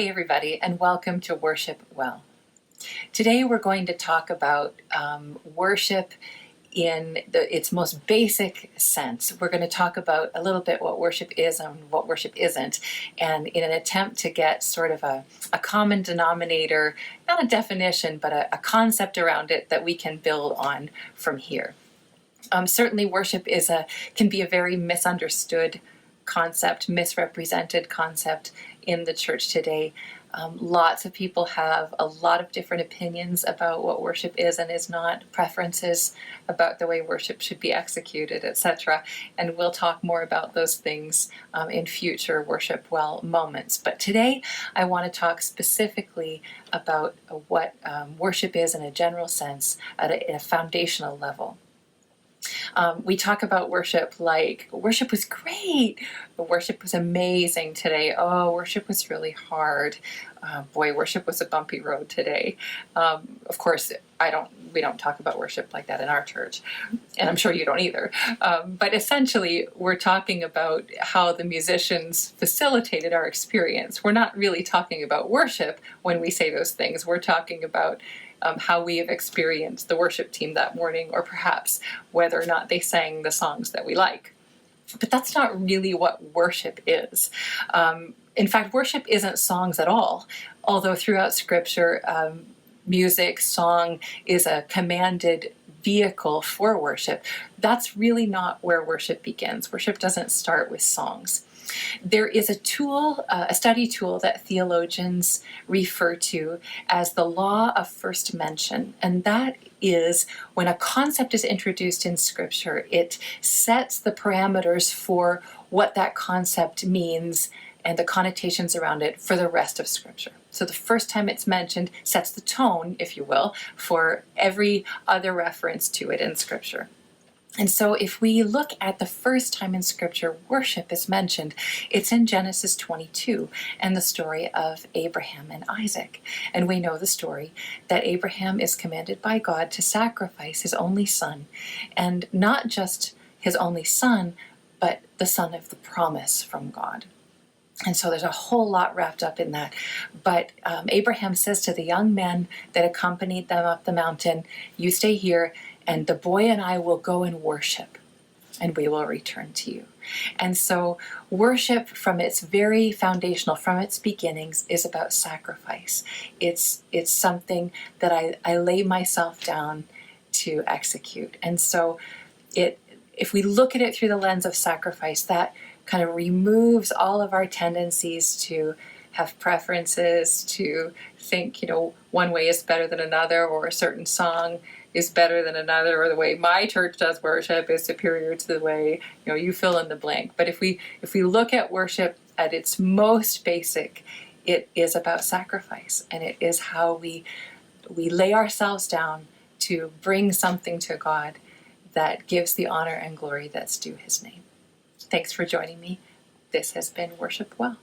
Hey everybody, and welcome to Worship Well. Today we're going to talk about worship in its most basic sense. We're going to talk about a little bit what worship is and what worship isn't, and in an attempt to get sort of a common denominator, not a definition, but a concept around it that we can build on from here. Certainly worship can be a very misunderstood concept, misrepresented concept in the church today. Lots of people have a lot of different opinions about what worship is and is not, preferences about the way worship should be executed, etc. And we'll talk more about those things in future Worship Well moments. But today I want to talk specifically about what worship is in a general sense at a foundational level. We talk about worship like, worship was great, worship was amazing today, oh, worship was really hard, boy, worship was a bumpy road today. Of course, we don't talk about worship like that in our church, and I'm sure you don't either. But essentially, we're talking about how the musicians facilitated our experience. We're not really talking about worship when we say those things. We're talking about how we have experienced the worship team that morning, or perhaps whether or not they sang the songs that we like. But that's not really what worship is. In fact, worship isn't songs at all, although throughout Scripture, music, song is a commanded vehicle for worship. That's really not where worship begins. Worship doesn't start with songs. There is a tool, a study tool that theologians refer to as the law of first mention, and that is when a concept is introduced in Scripture, it sets the parameters for what that concept means and the connotations around it for the rest of Scripture. So the first time it's mentioned sets the tone, if you will, for every other reference to it in Scripture. And so if we look at the first time in Scripture worship is mentioned, it's in Genesis 22 and the story of Abraham and Isaac. And we know the story that Abraham is commanded by God to sacrifice his only son, and not just his only son, but the son of the promise from God. And so there's a whole lot wrapped up in that. But Abraham says to the young men that accompanied them up the mountain, "You stay here, and the boy and I will go and worship, and we will return to you." And so worship from its very foundational, from its beginnings, is about sacrifice. It's something that I lay myself down to execute. And so if we look at it through the lens of sacrifice, that kind of removes all of our tendencies to have preferences, to think, one way is better than another, or a certain song is better than another, or the way my church does worship is superior to the way, you fill in the blank. But if we look at worship at its most basic, it is about sacrifice, and it is how we lay ourselves down to bring something to God that gives the honor and glory that's due His name. Thanks for joining me. This has been Worship Well.